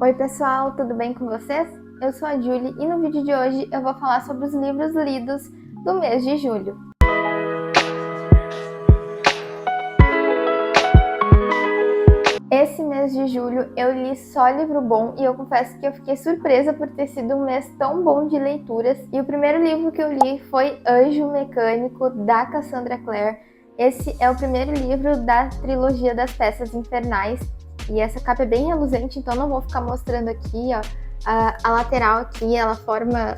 Oi pessoal, tudo bem com vocês? Eu sou a Julie e no vídeo de hoje eu vou falar sobre os livros lidos do mês de julho. Esse mês de julho eu li só livro bom e eu confesso que eu fiquei surpresa por ter sido um mês tão bom de leituras. E o primeiro livro que eu li foi Anjo Mecânico, da Cassandra Clare. Esse é o primeiro livro da trilogia das Peças Infernais. E essa capa é bem reluzente, então não vou ficar mostrando aqui, ó. A lateral aqui, ela forma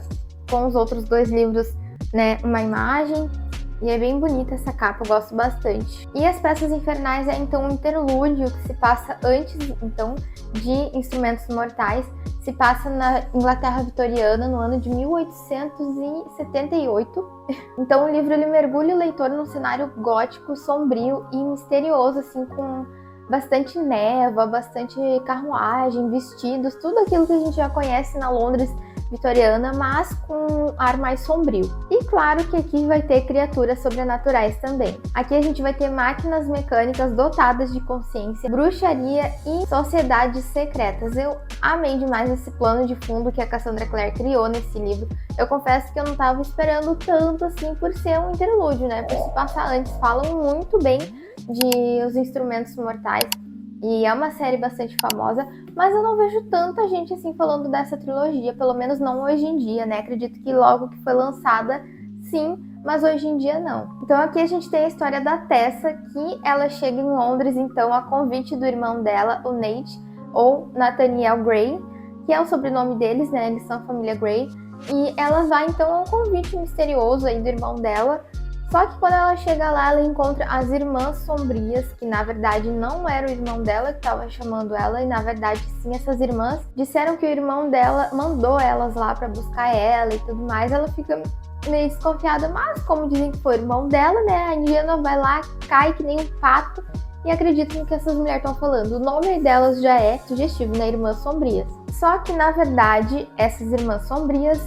com os outros dois livros, né, uma imagem. E é bem bonita essa capa, eu gosto bastante. E As Peças Infernais é então um interlúdio que se passa antes, então, de Instrumentos Mortais. Se passa na Inglaterra vitoriana, no ano de 1878. Então o livro ele mergulha o leitor num cenário gótico, sombrio e misterioso, assim, com bastante névoa, bastante carruagem, vestidos, tudo aquilo que a gente já conhece na Londres vitoriana, mas com um ar mais sombrio. E claro que aqui vai ter criaturas sobrenaturais também. Aqui a gente vai ter máquinas mecânicas dotadas de consciência, bruxaria e sociedades secretas. Eu amei demais esse plano de fundo que a Cassandra Clare criou nesse livro. Eu confesso que eu não estava esperando tanto assim por ser um interlúdio, né? Por se passar antes. Falam muito bem de Os Instrumentos Mortais. E é uma série bastante famosa, mas eu não vejo tanta gente assim falando dessa trilogia, pelo menos não hoje em dia, né? Acredito que logo que foi lançada, sim, mas hoje em dia não. Então aqui a gente tem a história da Tessa, que ela chega em Londres, então, a convite do irmão dela, o Nate, ou Nathaniel Gray, que é o sobrenome deles, né? Eles são a família Gray. E ela vai então a um convite misterioso aí do irmão dela. Só que quando ela chega lá, ela encontra as Irmãs Sombrias, que na verdade não era o irmão dela que estava chamando ela, e na verdade sim, essas irmãs disseram que o irmão dela mandou elas lá para buscar ela e tudo mais. Ela fica meio desconfiada, mas como dizem que foi o irmão dela, né, a Indiana vai lá, cai que nem um pato e acredita no que essas mulheres estão falando. O nome delas já é sugestivo, né, Irmãs Sombrias. Só que na verdade, essas Irmãs Sombrias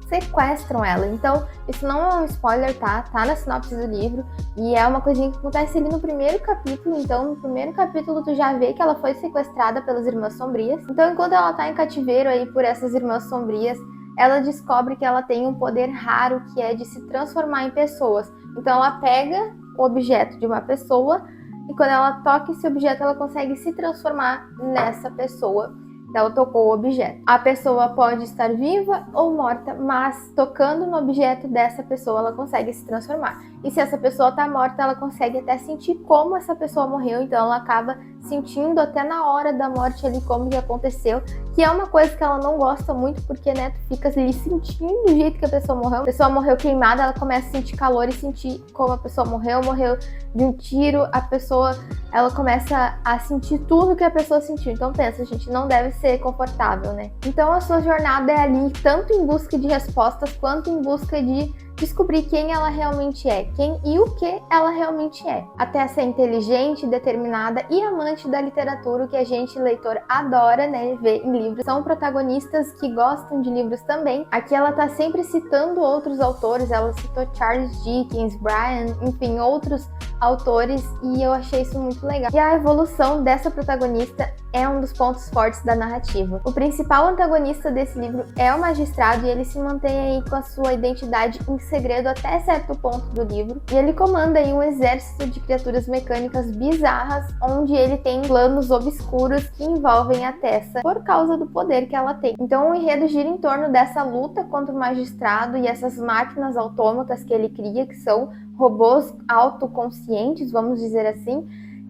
sequestram ela. Então, isso não é um spoiler, tá? Tá na sinopse do livro. E é uma coisinha que acontece ali no primeiro capítulo. Então, no primeiro capítulo, tu já vê que ela foi sequestrada pelas Irmãs Sombrias. Então, enquanto ela tá em cativeiro aí por essas Irmãs Sombrias, ela descobre que ela tem um poder raro, que é de se transformar em pessoas. Então, ela pega o objeto de uma pessoa e quando ela toca esse objeto, ela consegue se transformar nessa pessoa. Ela tocou o objeto. A pessoa pode estar viva ou morta, mas tocando no objeto dessa pessoa, ela consegue se transformar. E se essa pessoa está morta, ela consegue até sentir como essa pessoa morreu, então ela acaba sentindo até na hora da morte ali como que aconteceu, que é uma coisa que ela não gosta muito, porque, né, tu fica ali sentindo o jeito que a pessoa morreu. A pessoa morreu queimada, ela começa a sentir calor e sentir como a pessoa morreu de um tiro, a pessoa, ela começa a sentir tudo que a pessoa sentiu. Então pensa, gente, não deve ser confortável, né? Então a sua jornada é ali, tanto em busca de respostas, quanto em busca de descobrir quem ela realmente é, quem e o que ela realmente é. A Tessa é inteligente, determinada e amante da literatura, o que a gente, leitor, adora, né, ver em livros. São protagonistas que gostam de livros também. Aqui ela tá sempre citando outros autores, ela citou Charles Dickens, Brian, enfim, outros autores, e eu achei isso muito legal. E a evolução dessa protagonista é um dos pontos fortes da narrativa. O principal antagonista desse livro é o magistrado e ele se mantém aí com a sua identidade em segredo até certo ponto do livro. E ele comanda aí um exército de criaturas mecânicas bizarras, onde ele tem planos obscuros que envolvem a Tessa por causa do poder que ela tem. Então o enredo gira em torno dessa luta contra o magistrado e essas máquinas autômatas que ele cria, que são robôs autoconscientes, vamos dizer assim,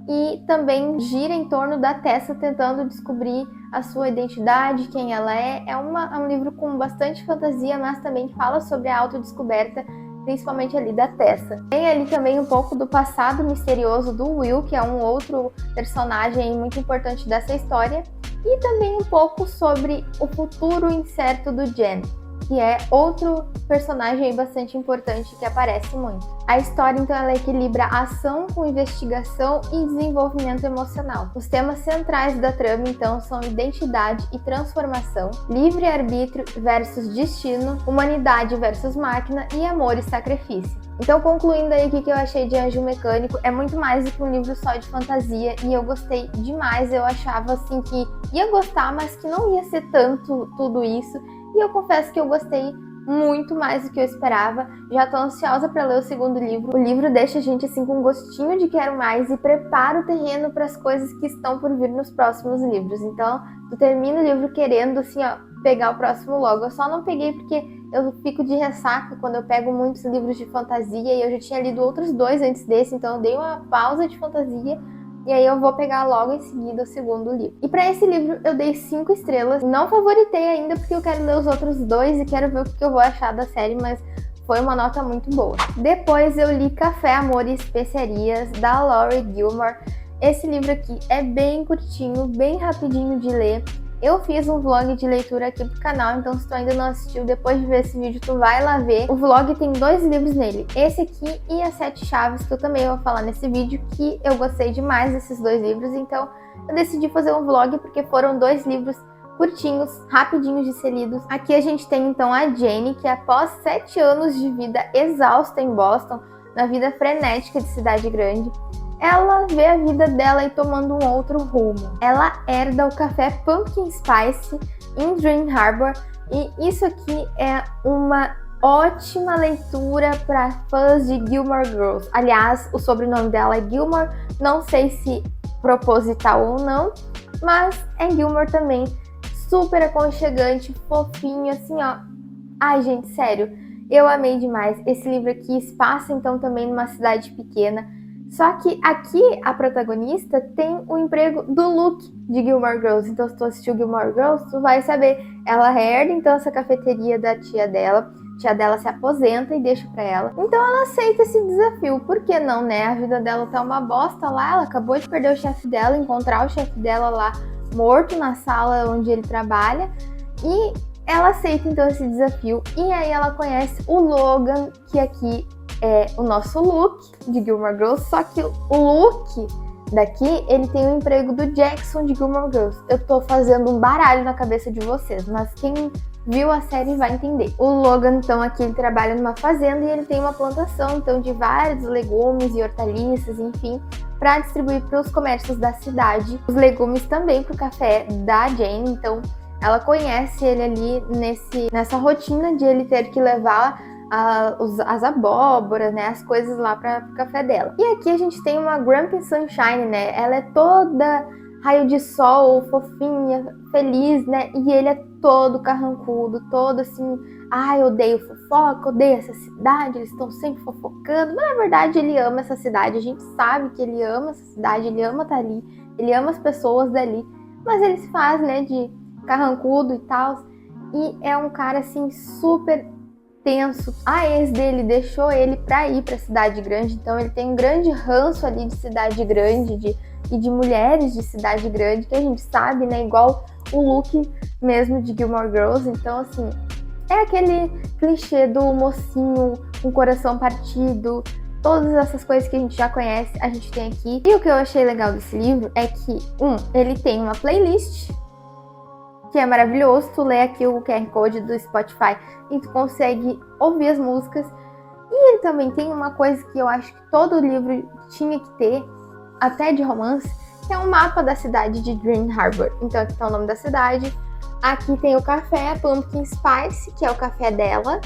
e também gira em torno da Tessa tentando descobrir a sua identidade, quem ela é. É um livro com bastante fantasia, mas também fala sobre a autodescoberta, principalmente ali da Tessa. Tem ali também um pouco do passado misterioso do Will, que é um outro personagem muito importante dessa história, e também um pouco sobre o futuro incerto do Jen, que é outro personagem aí bastante importante que aparece muito. A história, então, ela equilibra ação com investigação e desenvolvimento emocional. Os temas centrais da trama, então, são identidade e transformação, livre-arbítrio versus destino, humanidade versus máquina e amor e sacrifício. Então, concluindo aí o que eu achei de Anjo Mecânico, é muito mais do que um livro só de fantasia e eu gostei demais. Eu achava assim que ia gostar, mas que não ia ser tanto tudo isso. E eu confesso que eu gostei muito mais do que eu esperava. Já tô ansiosa para ler o segundo livro. O livro deixa a gente assim com um gostinho de quero mais e prepara o terreno para as coisas que estão por vir nos próximos livros. Então, tu termina o livro querendo assim, ó, pegar o próximo logo. Eu só não peguei porque eu fico de ressaca quando eu pego muitos livros de fantasia e eu já tinha lido outros 2 antes desse, então eu dei uma pausa de fantasia e aí eu vou pegar logo em seguida o segundo livro. E para esse livro eu dei 5 estrelas. Não favoritei ainda porque eu quero ler os outros 2 e quero ver o que eu vou achar da série, mas foi uma nota muito boa. Depois eu li Café, Amor e Especiarias, da Laurie Gilmore. Esse livro aqui é bem curtinho, bem rapidinho de ler. Eu fiz um vlog de leitura aqui pro canal, então se tu ainda não assistiu, depois de ver esse vídeo, tu vai lá ver. O vlog tem 2 livros nele, esse aqui e As 7 Chaves, que eu também vou falar nesse vídeo, que eu gostei demais desses 2 livros, então eu decidi fazer um vlog porque foram 2 livros curtinhos, rapidinhos de ser lidos. Aqui a gente tem então a Jane, que após 7 anos de vida exausta em Boston, na vida frenética de cidade grande, ela vê a vida dela aí tomando um outro rumo. Ela herda o café Pumpkin Spice em Dream Harbor e isso aqui é uma ótima leitura para fãs de Gilmore Girls. Aliás, o sobrenome dela é Gilmore, não sei se proposital ou não, mas é Gilmore também. Super aconchegante, fofinho, assim, ó. Ai, gente, sério, eu amei demais. Esse livro aqui se passa então também numa cidade pequena. Só que aqui a protagonista tem o emprego do Luke de Gilmore Girls. Então, se tu assistiu Gilmore Girls, tu vai saber. Ela herda então essa cafeteria da tia dela. A tia dela se aposenta e deixa pra ela. Então ela aceita esse desafio. Por que não, né? A vida dela tá uma bosta lá. Ela acabou de perder o chefe dela, encontrar o chefe dela lá morto na sala onde ele trabalha. E ela aceita então esse desafio. E aí ela conhece o Logan, que aqui é o nosso Luke de Gilmore Girls, só que o Luke daqui, ele tem o emprego do Jackson de Gilmore Girls. Eu tô fazendo um baralho na cabeça de vocês, mas quem viu a série vai entender. O Logan, então, aqui ele trabalha numa fazenda e ele tem uma plantação, então, de vários legumes e hortaliças, enfim, para distribuir para os comércios da cidade. Os legumes também para o café da Jane, então ela conhece ele ali nessa rotina de ele ter que levar as abóboras, né, as coisas lá para o café dela. E aqui a gente tem uma Grumpy Sunshine, né, ela é toda raio de sol, fofinha, feliz, né, e ele é todo carrancudo, todo assim, ai, odeio fofoca, odeio essa cidade, eles estão sempre fofocando, mas na verdade ele ama essa cidade, a gente sabe que ele ama essa cidade, ele ama estar ali, ele ama as pessoas dali, mas ele se faz, né, de carrancudo e tal, e é um cara assim super tenso. A ex dele deixou ele pra ir pra cidade grande, então ele tem um grande ranço ali de cidade grande e de mulheres de cidade grande, que a gente sabe, né, igual o Luke mesmo de Gilmore Girls. Então assim, é aquele clichê do mocinho com coração partido, todas essas coisas que a gente já conhece, a gente tem aqui. E o que eu achei legal desse livro é que, ele tem uma playlist, que é maravilhoso, tu lê aqui o QR Code do Spotify e tu consegue ouvir as músicas. E ele também tem uma coisa que eu acho que todo livro tinha que ter, até de romance, que é um mapa da cidade de Dream Harbor. Então aqui tá o nome da cidade, aqui tem o café Pumpkin Spice, que é o café dela.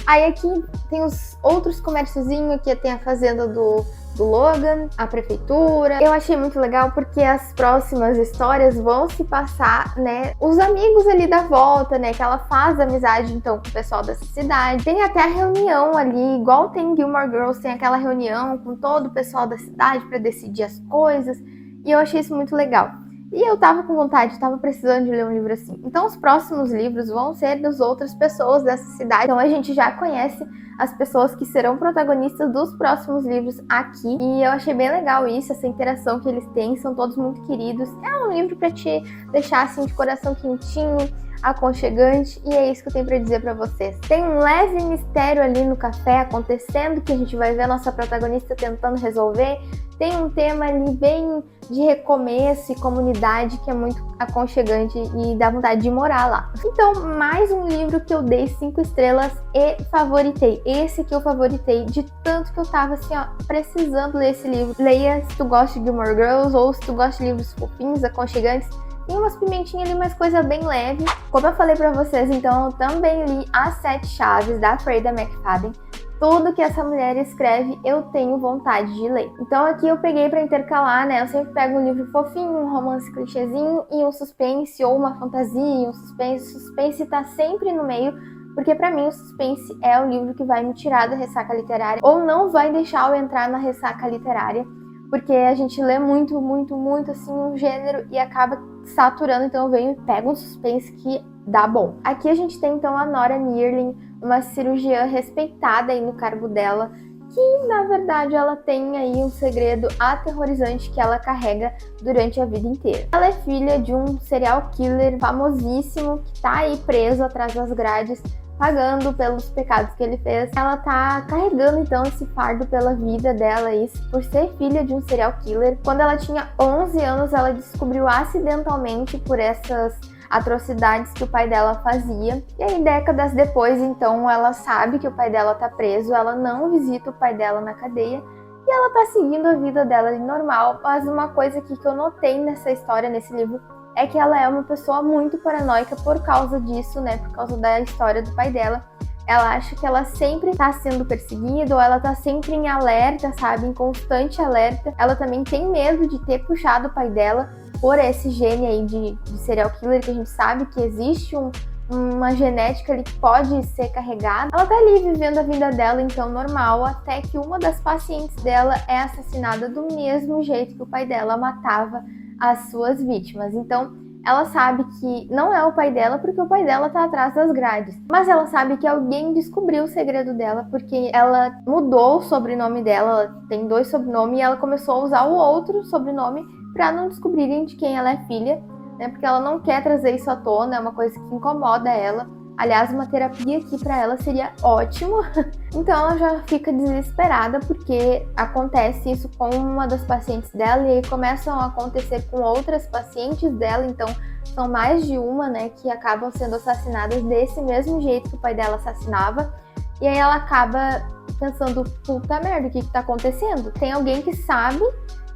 Aí aqui tem os outros comérciozinhos, aqui tem a fazenda do Logan, a prefeitura. Eu achei muito legal porque as próximas histórias vão se passar, né, os amigos ali da volta, né, que ela faz amizade então com o pessoal dessa cidade. Tem até a reunião ali, igual tem em Gilmore Girls, tem aquela reunião com todo o pessoal da cidade para decidir as coisas. E eu achei isso muito legal. E eu tava com vontade, tava precisando de ler um livro assim. Então os próximos livros vão ser das outras pessoas dessa cidade. Então a gente já conhece as pessoas que serão protagonistas dos próximos livros aqui. E eu achei bem legal isso, essa interação que eles têm, são todos muito queridos. É um livro pra te deixar assim de coração quentinho, aconchegante, e é isso que eu tenho pra dizer pra vocês. Tem um leve mistério ali no café acontecendo, que a gente vai ver a nossa protagonista tentando resolver. Tem um tema ali bem de recomeço e comunidade que é muito aconchegante e dá vontade de morar lá. Então, mais um livro que eu dei 5 estrelas e favoritei. Esse que eu favoritei de tanto que eu tava assim, ó, precisando ler esse livro. Leia se tu gosta de Gilmore Girls ou se tu gosta de livros fofinhos, aconchegantes. Tem umas pimentinhas ali, mas coisa bem leve. Como eu falei pra vocês, então eu também li As 7 Chaves, da Freida McFadden. Tudo que essa mulher escreve, eu tenho vontade de ler. Então aqui eu peguei pra intercalar, né? Eu sempre pego um livro fofinho, um romance clichêzinho e um suspense ou uma fantasia, um suspense. O suspense tá sempre no meio, porque pra mim o suspense é o livro que vai me tirar da ressaca literária ou não vai deixar eu entrar na ressaca literária, porque a gente lê muito assim um gênero e acaba saturando, então eu venho e pego um suspense que dá bom. Aqui a gente tem então a Nora Neerling, uma cirurgiã respeitada aí no cargo dela, que na verdade ela tem aí um segredo aterrorizante que ela carrega durante a vida inteira. Ela é filha de um serial killer famosíssimo que tá aí preso atrás das grades, pagando pelos pecados que ele fez. Ela tá carregando então esse fardo pela vida dela, isso por ser filha de um serial killer. Quando ela tinha 11 anos, ela descobriu acidentalmente por essas atrocidades que o pai dela fazia. E aí, décadas depois, então, ela sabe que o pai dela tá preso, ela não visita o pai dela na cadeia e ela tá seguindo a vida dela ali normal. Mas uma coisa aqui que eu notei nessa história, nesse livro, é que ela é uma pessoa muito paranoica por causa disso, né? Por causa da história do pai dela. Ela acha que ela sempre tá sendo perseguida, ou ela tá sempre em alerta, sabe? Em constante alerta. Ela também tem medo de ter puxado o pai dela por esse gene aí de serial killer, que a gente sabe que existe uma genética ali que pode ser carregada. Ela tá ali vivendo a vida dela, então, normal, até que uma das pacientes dela é assassinada do mesmo jeito que o pai dela matava as suas vítimas. Então, ela sabe que não é o pai dela porque o pai dela tá atrás das grades. Mas ela sabe que alguém descobriu o segredo dela porque ela mudou o sobrenome dela, ela tem 2 sobrenomes e ela começou a usar o outro sobrenome para não descobrirem de quem ela é filha, né? Porque ela não quer trazer isso à tona, é uma coisa que incomoda ela. Aliás, uma terapia aqui para ela seria ótimo. Então ela já fica desesperada porque acontece isso com uma das pacientes dela e aí começam a acontecer com outras pacientes dela. Então são mais de uma, né, que acabam sendo assassinadas desse mesmo jeito que o pai dela assassinava. E aí ela acaba pensando, puta merda, o que tá acontecendo? Tem alguém que sabe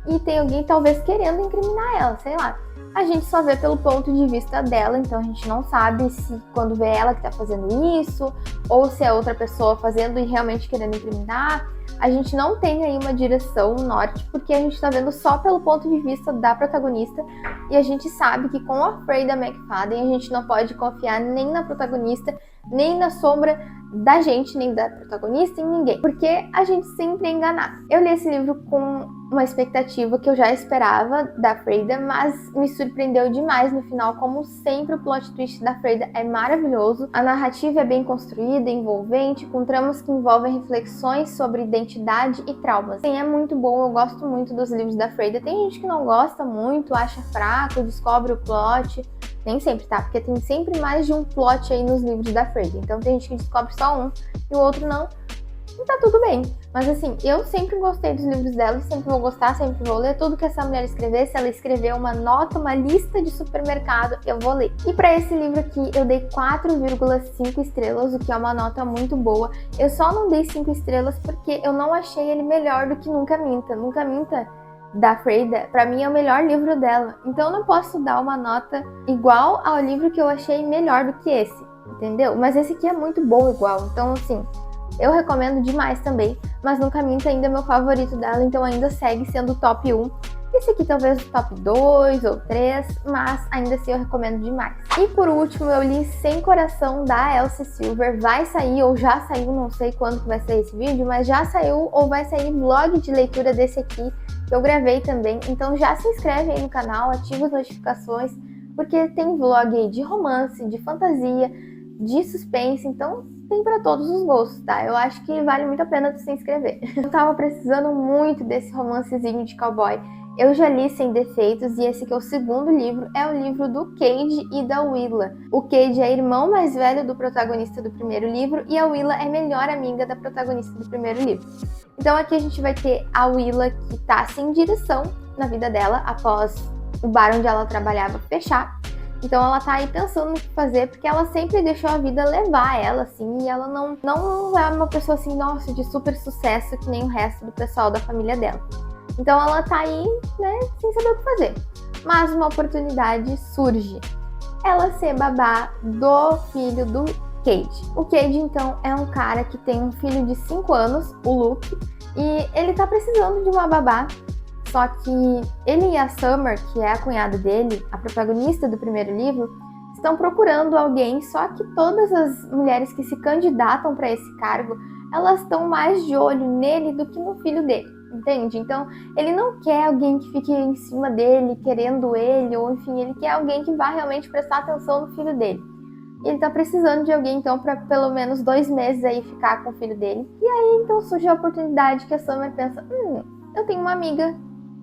e tem alguém talvez querendo incriminar ela, sei lá. A gente só vê pelo ponto de vista dela, então a gente não sabe se quando vê ela que tá fazendo isso, ou se é outra pessoa fazendo e realmente querendo incriminar. A gente não tem aí uma direção norte, porque a gente tá vendo só pelo ponto de vista da protagonista, e a gente sabe que com a Freida McFadden a gente não pode confiar nem na protagonista, nem na sombra da gente, nem da protagonista, em ninguém, porque a gente sempre é enganado. Eu li esse livro com uma expectativa que eu já esperava da Freida, mas me surpreendeu demais no final. Como sempre, o plot twist da Freida é maravilhoso, a narrativa é bem construída, envolvente, com tramas que envolvem reflexões sobre identidade e traumas. Sim, é muito bom, eu gosto muito dos livros da Freida. Tem gente que não gosta muito, acha fraco, descobre o plot. Nem sempre, tá? Porque tem sempre mais de um plot aí nos livros da Freida. Então tem gente que descobre só um e o outro não. E tá tudo bem. Mas assim, eu sempre gostei dos livros dela, sempre vou gostar, sempre vou ler tudo que essa mulher escrever. Se ela escrever uma nota, uma lista de supermercado, eu vou ler. E pra esse livro aqui, eu dei 4,5 estrelas, o que é uma nota muito boa. Eu só não dei 5 estrelas porque eu não achei ele melhor do que Nunca Minta. Nunca Minta, da Freida, pra mim é o melhor livro dela. Então eu não posso dar uma nota igual ao livro que eu achei melhor do que esse, entendeu? Mas esse aqui é muito bom igual. Então, assim, eu recomendo demais também. Mas Nunca Minta ainda é meu favorito dela, então ainda segue sendo o top 1. Esse aqui talvez o top 2 ou 3, mas ainda assim eu recomendo demais. E por último, eu li Sem Coração, da Elsie Silver. Vai sair, ou já saiu, não sei quando que vai sair esse vídeo, mas já saiu ou vai sair vlog de leitura desse aqui, que eu gravei também. Então já se inscreve aí no canal, ativa as notificações, porque tem vlog aí de romance, de fantasia, de suspense, então tem para todos os gostos, tá? Eu acho que vale muito a pena tu se inscrever. Eu tava precisando muito desse romancezinho de cowboy. Eu já li Sem Defeitos e esse aqui é o segundo livro, é o livro do Cade e da Willa. O Cade é irmão mais velho do protagonista do primeiro livro e a Willa é melhor amiga da protagonista do primeiro livro. Então aqui a gente vai ter a Willa que tá sem direção na vida dela após o bar onde ela trabalhava fechar. Então ela tá aí pensando no que fazer, porque ela sempre deixou a vida levar ela, assim, e ela não é uma pessoa assim, nossa, de super sucesso que nem o resto do pessoal da família dela. Então ela tá aí, né, sem saber o que fazer. Mas uma oportunidade surge. Ela ser babá do filho do Cade. O Cade, então, é um cara que tem um filho de 5 anos, o Luke, e ele tá precisando de uma babá. Só que ele e a Summer, que é a cunhada dele, a protagonista do primeiro livro, estão procurando alguém, só que todas as mulheres que se candidatam para esse cargo, elas estão mais de olho nele do que no filho dele, entende? Então, ele não quer alguém que fique em cima dele, querendo ele, ou enfim, ele quer alguém que vá realmente prestar atenção no filho dele. Ele tá precisando de alguém, então, para pelo menos 2 meses aí ficar com o filho dele. E aí, então, surge a oportunidade que a Summer pensa, eu tenho uma amiga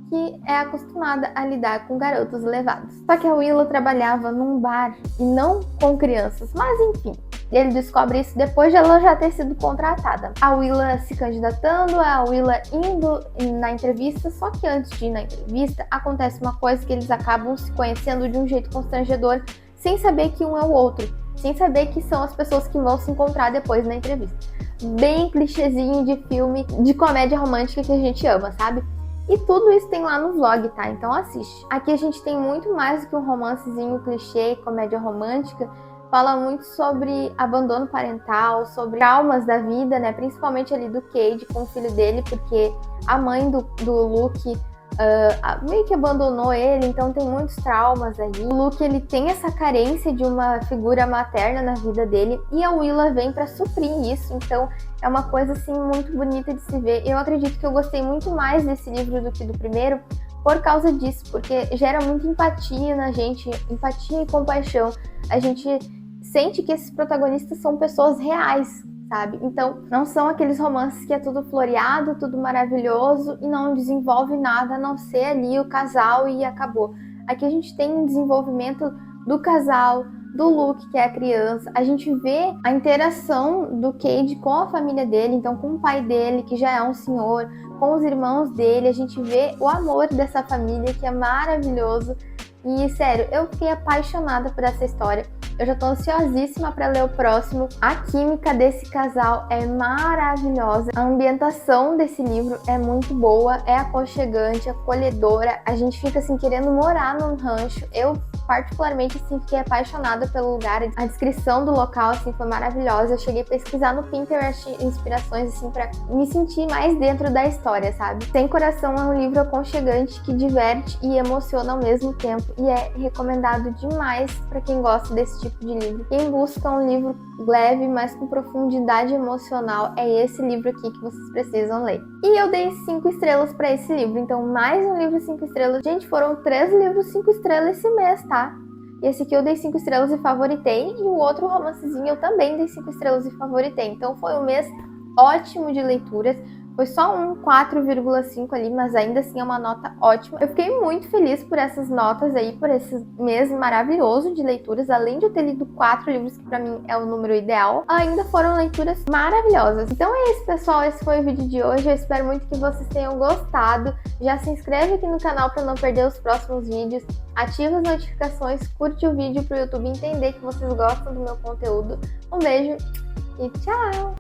que é acostumada a lidar com garotos levados. Só que a Willa trabalhava num bar e não com crianças, mas enfim. Ele descobre isso depois de ela já ter sido contratada. A Willa se candidatando, a Willa indo na entrevista, só que antes de ir na entrevista, acontece uma coisa que eles acabam se conhecendo de um jeito constrangedor, sem saber que um é o outro, sem saber que são as pessoas que vão se encontrar depois na entrevista. Bem clichêzinho de filme, de comédia romântica que a gente ama, sabe? E tudo isso tem lá no vlog, tá? Então assiste. Aqui a gente tem muito mais do que um romancezinho clichê, comédia romântica. Fala muito sobre abandono parental, sobre traumas da vida, né? Principalmente ali do Cade com o filho dele, porque a mãe do Luke meio que abandonou ele, então tem muitos traumas aí. O Luke, ele tem essa carência de uma figura materna na vida dele e a Willa vem pra suprir isso, então é uma coisa assim muito bonita de se ver. Eu acredito que eu gostei muito mais desse livro do que do primeiro por causa disso, porque gera muita empatia na gente, empatia e compaixão. A gente sente que esses protagonistas são pessoas reais, sabe? Então, não são aqueles romances que é tudo floreado, tudo maravilhoso e não desenvolve nada a não ser ali o casal e acabou. Aqui a gente tem um desenvolvimento do casal, do Luke, que é a criança. A gente vê a interação do Cade com a família dele, então com o pai dele, que já é um senhor, com os irmãos dele. A gente vê o amor dessa família, que é maravilhoso. E, sério, eu fiquei apaixonada por essa história. Eu já tô ansiosíssima para ler o próximo. A química desse casal é maravilhosa. A ambientação desse livro é muito boa, é aconchegante, acolhedora. A gente fica assim querendo morar num rancho. Eu particularmente assim fiquei apaixonada pelo lugar. A descrição do local assim foi maravilhosa. Eu cheguei a pesquisar no Pinterest inspirações assim para me sentir mais dentro da história, sabe? Sem Coração é um livro aconchegante que diverte e emociona ao mesmo tempo e é recomendado demais para quem gosta desse tipo de livro. Quem busca um livro leve, mas com profundidade emocional, é esse livro aqui que vocês precisam ler. E eu dei 5 estrelas para esse livro, então mais um livro 5 estrelas. Gente, foram 3 livros 5 estrelas esse mês, tá? Esse aqui eu dei 5 estrelas e favoritei, e o outro romancezinho eu também dei 5 estrelas e favoritei. Então foi um mês ótimo de leituras. Foi só um 4,5 ali, mas ainda assim é uma nota ótima. Eu fiquei muito feliz por essas notas aí, por esse mês maravilhoso de leituras. Além de eu ter lido 4 livros, que pra mim é o número ideal, ainda foram leituras maravilhosas. Então é isso, pessoal. Esse foi o vídeo de hoje. Eu espero muito que vocês tenham gostado. Já se inscreve aqui no canal para não perder os próximos vídeos. Ativa as notificações, curte o vídeo pro YouTube entender que vocês gostam do meu conteúdo. Um beijo e tchau!